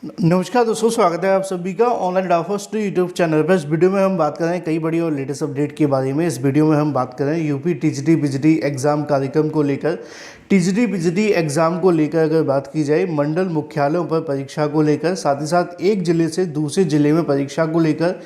नमस्कार दोस्तों, स्वागत है आप सभी का ऑनलाइन डाफर्स टू यूट्यूब चैनल पर। इस वीडियो में हम बात कर रहे हैं कई बड़ी और लेटेस्ट अपडेट के बारे में। इस वीडियो में हम बात कर रहे हैं यूपी टीजीटी पीजीटी एग्ज़ाम कार्यक्रम को लेकर। टीजीटी पीजीटी एग्ज़ाम को लेकर अगर बात की जाए, मंडल मुख्यालयों पर परीक्षा को लेकर, साथ ही साथ एक ज़िले से दूसरे ज़िले में परीक्षा को लेकर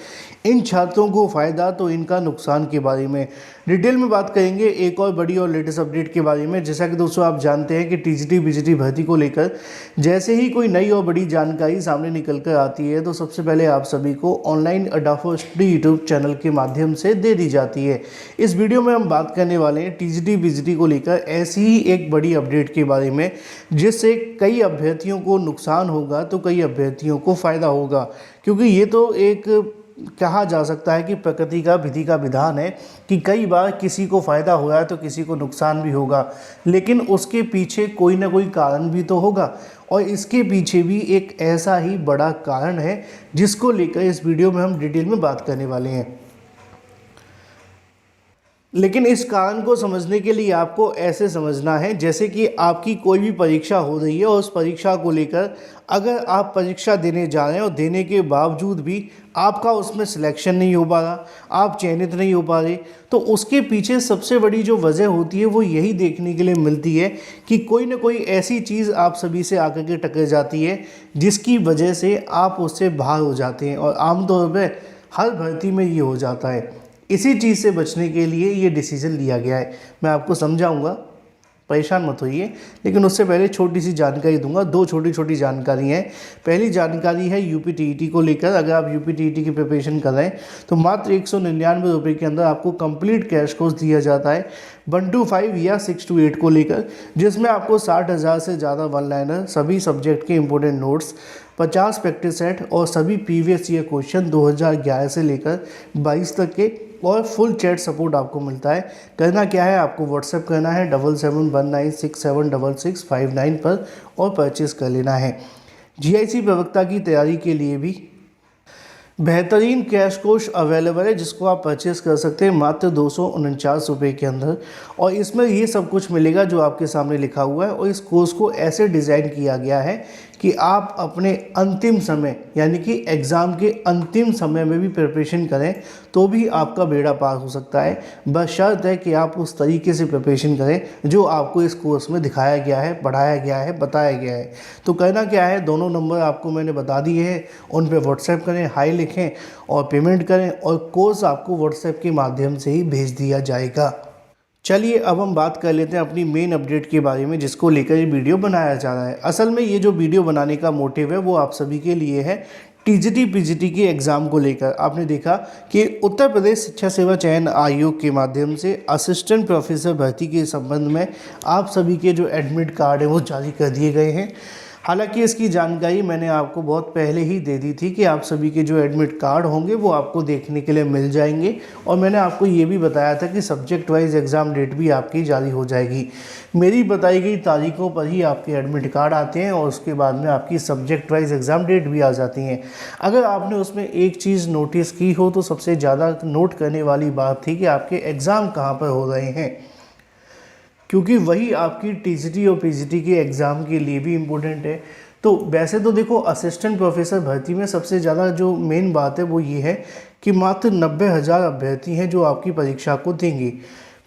इन छात्रों को फ़ायदा तो इनका नुकसान के बारे में डिटेल में बात करेंगे। एक और बड़ी और लेटेस्ट अपडेट के बारे में, जैसा कि दोस्तों आप जानते हैं कि टीजीटी पीजीटी भर्ती को लेकर जैसे ही कोई नई और बड़ी जानकारी सामने निकल कर आती है तो सबसे पहले आप सभी को ऑनलाइन अडाफो स्टडी यूट्यूब चैनल के माध्यम से दे दी जाती है। इस वीडियो में हम बात करने वाले हैं टीजीटी पीजीटी को लेकर ऐसी ही एक बड़ी अपडेट के बारे में, जिससे कई अभ्यर्थियों को नुकसान होगा तो कई अभ्यर्थियों को फ़ायदा होगा। क्योंकि ये तो एक कहा जा सकता है कि प्रकृति का विधि का विधान है कि कई बार किसी को फ़ायदा हो रहा है तो किसी को नुकसान भी होगा, लेकिन उसके पीछे कोई ना कोई कारण भी तो होगा। और इसके पीछे भी एक ऐसा ही बड़ा कारण है जिसको लेकर इस वीडियो में हम डिटेल में बात करने वाले हैं। लेकिन इस कारण को समझने के लिए आपको ऐसे समझना है जैसे कि आपकी कोई भी परीक्षा हो रही है और उस परीक्षा को लेकर अगर आप परीक्षा देने जा रहे हैं और देने के बावजूद भी आपका उसमें सिलेक्शन नहीं हो पा रहा, आप चयनित नहीं हो पा रहे, तो उसके पीछे सबसे बड़ी जो वजह होती है वो यही देखने के लिए मिलती है कि कोई ना कोई ऐसी चीज़ आप सभी से आकर के टकरा जाती है जिसकी वजह से आप उससे बाहर हो जाते हैं। और आमतौर पर हर भर्ती में ये हो जाता है। इसी चीज़ से बचने के लिए ये डिसीज़न लिया गया है। मैं आपको समझाऊंगा, परेशान मत होइए, लेकिन उससे पहले छोटी सी जानकारी दूंगा। दो छोटी छोटी जानकारी हैं। पहली जानकारी है यूपी टीईटी को लेकर। अगर आप यूपी टीईटी की प्रिपरेशन कर रहे हैं तो मात्र 199 रुपये के अंदर आपको कंप्लीट क्रैश कोर्स दिया जाता है 1 to 5 या 6 to 8 को लेकर, जिसमें आपको 60,000 से ज़्यादा वन लाइनर, सभी सब्जेक्ट के इंपॉर्टेंट नोट्स, 50 प्रैक्टिस सेट और सभी प्रीवियस ईयर क्वेश्चन 2011 से लेकर 22 तक के, और फुल चैट सपोर्ट आपको मिलता है। करना क्या है, आपको व्हाट्सएप करना है 7719676659 पर और परचेज़ कर लेना है। जीआईसी प्रवक्ता की तैयारी के लिए भी बेहतरीन कैश कोर्स अवेलेबल है जिसको आप परचेस कर सकते हैं मात्र 249 रुपये के अंदर। और इसमें ये सब कुछ मिलेगा जो आपके सामने लिखा हुआ है। और इस कोर्स को ऐसे डिज़ाइन किया गया है कि आप अपने अंतिम समय यानी कि एग्ज़ाम के अंतिम समय में भी प्रिपरेशन करें तो भी आपका बेड़ा पार हो सकता है, बशर्त है कि आप उस तरीके से प्रिपरेशन करें जो आपको इस कोर्स में दिखाया गया है, पढ़ाया गया है, बताया गया है। तो करना क्या है, दोनों नंबर आपको मैंने बता दिए हैं, उन पर व्हाट्सएप करें, हाई लिखें और पेमेंट करें और कोर्स आपको व्हाट्सएप के माध्यम से ही भेज दिया जाएगा। चलिए अब हम बात कर लेते हैं अपनी मेन अपडेट के बारे में जिसको लेकर ये वीडियो बनाया जा रहा है। असल में ये जो वीडियो बनाने का मोटिव है वो आप सभी के लिए है टीजीटी पीजीटी के एग्ज़ाम को लेकर। आपने देखा कि उत्तर प्रदेश शिक्षा सेवा चयन आयोग के माध्यम से असिस्टेंट प्रोफेसर भर्ती के संबंध में आप सभी के जो एडमिट कार्ड है वो जारी कर दिए गए हैं। हालांकि इसकी जानकारी मैंने आपको बहुत पहले ही दे दी थी कि आप सभी के जो एडमिट कार्ड होंगे वो आपको देखने के लिए मिल जाएंगे। और मैंने आपको ये भी बताया था कि सब्जेक्ट वाइज एग्ज़ाम डेट भी आपकी जारी हो जाएगी। मेरी बताई गई तारीखों पर ही आपके एडमिट कार्ड आते हैं और उसके बाद में आपकी सब्जेक्ट वाइज एग्ज़ाम डेट भी आ जाती हैं। अगर आपने उसमें एक चीज़ नोटिस की हो तो सबसे ज़्यादा नोट करने वाली बात थी कि आपके एग्ज़ाम कहाँ पर हो रहे हैं, क्योंकि वही आपकी टीजीटी और पीजीटी के एग्ज़ाम के लिए भी इम्पोर्टेंट है। तो वैसे तो देखो, असिस्टेंट प्रोफेसर भर्ती में सबसे ज़्यादा जो मेन बात है वो ये है कि मात्र 90,000 अभ्यर्थी हैं जो आपकी परीक्षा को देंगे।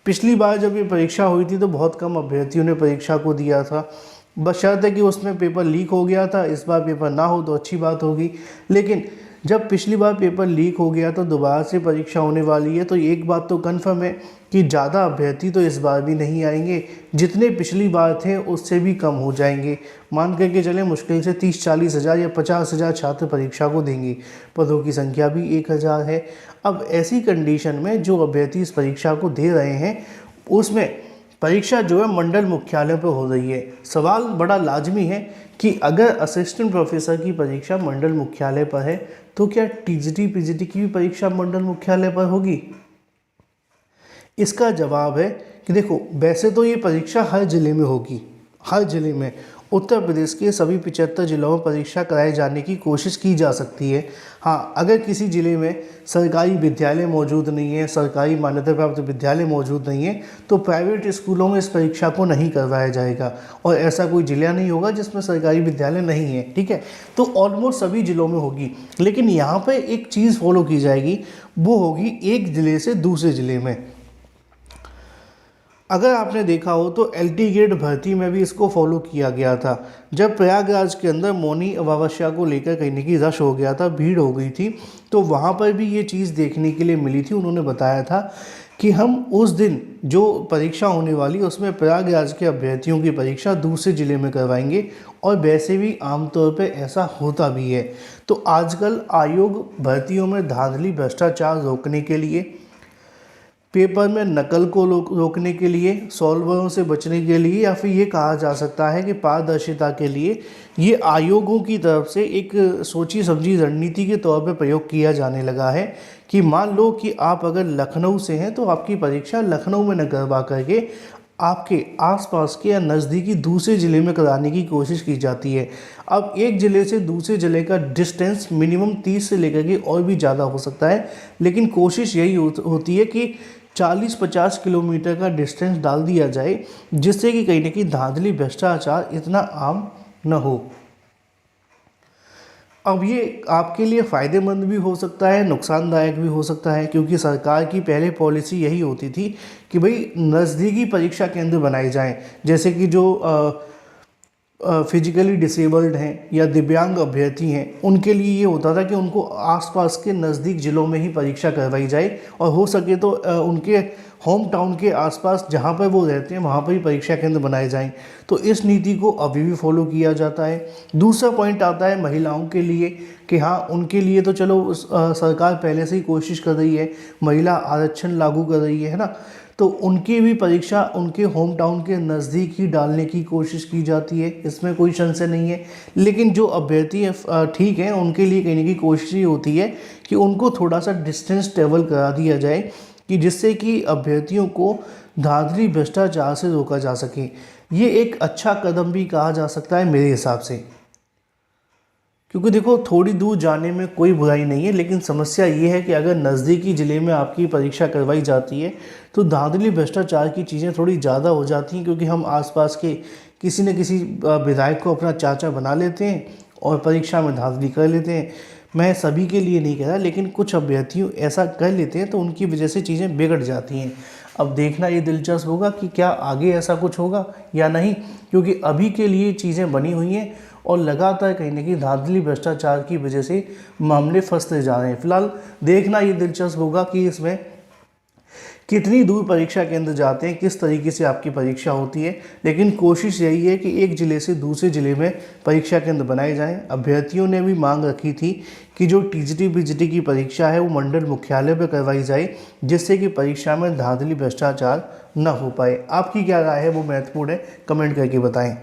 पिछली बार जब ये परीक्षा हुई थी तो बहुत कम अभ्यर्थियों ने परीक्षा को दिया था, बशर्ते कि उसमें पेपर लीक हो गया था। इस बार पेपर ना हो तो अच्छी बात होगी, लेकिन जब पिछली बार पेपर लीक हो गया तो दोबारा से परीक्षा होने वाली है। तो एक बात तो कन्फर्म है कि ज़्यादा अभ्यर्थी तो इस बार भी नहीं आएंगे, जितने पिछली बार थे उससे भी कम हो जाएंगे। मान करके चलें मुश्किल से 30-40 हज़ार या 50,000 छात्र परीक्षा को देंगे। पदों की संख्या भी 1,000 है। अब ऐसी कंडीशन में जो अभ्यर्थी इस परीक्षा को दे रहे हैं उसमें परीक्षा जो है मंडल मुख्यालय पर हो रही है। सवाल बड़ा लाजमी है कि अगर असिस्टेंट प्रोफेसर की परीक्षा मंडल मुख्यालय पर है तो क्या टीजीटी पीजीटी की भी परीक्षा मंडल मुख्यालय पर होगी? इसका जवाब है कि देखो, वैसे तो ये परीक्षा हर ज़िले में होगी, हर ज़िले में, उत्तर प्रदेश के सभी 75 जिलों में परीक्षा कराए जाने की कोशिश की जा सकती है। हाँ, अगर किसी ज़िले में सरकारी विद्यालय मौजूद नहीं है, सरकारी मान्यता प्राप्त विद्यालय मौजूद नहीं है, तो प्राइवेट स्कूलों में इस परीक्षा को नहीं करवाया जाएगा और ऐसा कोई ज़िला नहीं होगा जिसमें सरकारी विद्यालय नहीं है। ठीक है, तो ऑलमोस्ट सभी ज़िलों में होगी, लेकिन यहाँ पर एक चीज़ फॉलो की जाएगी, वो होगी एक ज़िले से दूसरे ज़िले में। अगर आपने देखा हो तो एलटी गेट भर्ती में भी इसको फॉलो किया गया था। जब प्रयागराज के अंदर मौनी अमावस्या को लेकर कहीं ना कहीं रश हो गया था, भीड़ हो गई थी, तो वहाँ पर भी ये चीज़ देखने के लिए मिली थी। उन्होंने बताया था कि हम उस दिन जो परीक्षा होने वाली उसमें प्रयागराज के अभ्यर्थियों की परीक्षा दूसरे ज़िले में करवाएंगे, और वैसे भी आमतौर पर ऐसा होता भी है। तो आजकल आयोग भर्तियों में धांधली भ्रष्टाचार रोकने के लिए, पेपर में नकल को रोकने के लिए, सॉल्वरों से बचने के लिए, या फिर ये कहा जा सकता है कि पारदर्शिता के लिए, ये आयोगों की तरफ से एक सोची समझी रणनीति के तौर पर प्रयोग किया जाने लगा है कि मान लो कि आप अगर लखनऊ से हैं तो आपकी परीक्षा लखनऊ में न करवा करके आपके आसपास के या नज़दीकी दूसरे ज़िले में कराने की कोशिश की जाती है। अब एक ज़िले से दूसरे ज़िले का डिस्टेंस मिनिमम 30 से लेकर के और भी ज़्यादा हो सकता है, लेकिन कोशिश यही होती है कि 40-50 किलोमीटर का डिस्टेंस डाल दिया जाए, जिससे कि कहीं ना कहीं धांधली भ्रष्टाचार इतना आम न हो। अब ये आपके लिए फ़ायदेमंद भी हो सकता है, नुकसानदायक भी हो सकता है, क्योंकि सरकार की पहले पॉलिसी यही होती थी कि भाई नज़दीकी परीक्षा केंद्र बनाए जाएं, जैसे कि जो फिजिकली डिसेबल्ड हैं या दिव्यांग अभ्यर्थी हैं, उनके लिए ये होता था कि उनको आसपास के नज़दीक ज़िलों में ही परीक्षा करवाई जाए, और हो सके तो उनके होम टाउन के आसपास जहाँ पर वो रहते हैं वहाँ पर ही परीक्षा केंद्र बनाए जाएं। तो इस नीति को अभी भी फॉलो किया जाता है। दूसरा पॉइंट आता है महिलाओं के लिए कि हाँ, उनके लिए तो चलो सरकार पहले से ही कोशिश कर रही है, महिला आरक्षण लागू कर रही है ना, तो उनकी भी परीक्षा उनके होम टाउन के नज़दीक ही डालने की कोशिश की जाती है, इसमें कोई संशय नहीं है। लेकिन जो अभ्यर्थी है ठीक है, उनके लिए कहीं ना कहीं कोशिश ये होती है कि उनको थोड़ा सा डिस्टेंस ट्रेवल करा दिया जाए, कि जिससे कि अभ्यर्थियों को धांधली भ्रष्टाचार से रोका जा सके। ये एक अच्छा कदम भी कहा जा सकता है मेरे हिसाब से, क्योंकि देखो थोड़ी दूर जाने में कोई बुराई नहीं है, लेकिन समस्या ये है कि अगर नज़दीकी ज़िले में आपकी परीक्षा करवाई जाती है तो धांधली भ्रष्टाचार की चीज़ें थोड़ी ज़्यादा हो जाती हैं, क्योंकि हम आसपास के किसी न किसी विधायक को अपना चाचा बना लेते हैं और परीक्षा में धांधली कर लेते हैं। मैं सभी के लिए नहीं कह रहा, लेकिन कुछ अभ्यर्थियों ऐसा कर लेते हैं तो उनकी वजह से चीज़ें बिगड़ जाती हैं। अब देखना ये दिलचस्प होगा कि क्या आगे ऐसा कुछ होगा या नहीं, क्योंकि अभी के लिए चीज़ें बनी हुई हैं और लगातार कहीं ना कहीं धांधली भ्रष्टाचार की वजह से मामले फंसते जा रहे हैं। फिलहाल देखना ये दिलचस्प होगा कि इसमें कितनी दूर परीक्षा केंद्र जाते हैं, किस तरीके से आपकी परीक्षा होती है, लेकिन कोशिश यही है कि एक ज़िले से दूसरे ज़िले में परीक्षा केंद्र बनाए जाएं। अभ्यर्थियों ने भी मांग रखी थी कि जो टीजीटी बीजीटी की परीक्षा है वो मंडल मुख्यालय पर करवाई जाए, जिससे कि परीक्षा में धांधली भ्रष्टाचार न हो पाए। आपकी क्या राय है वो महत्वपूर्ण है, कमेंट करके बताएं।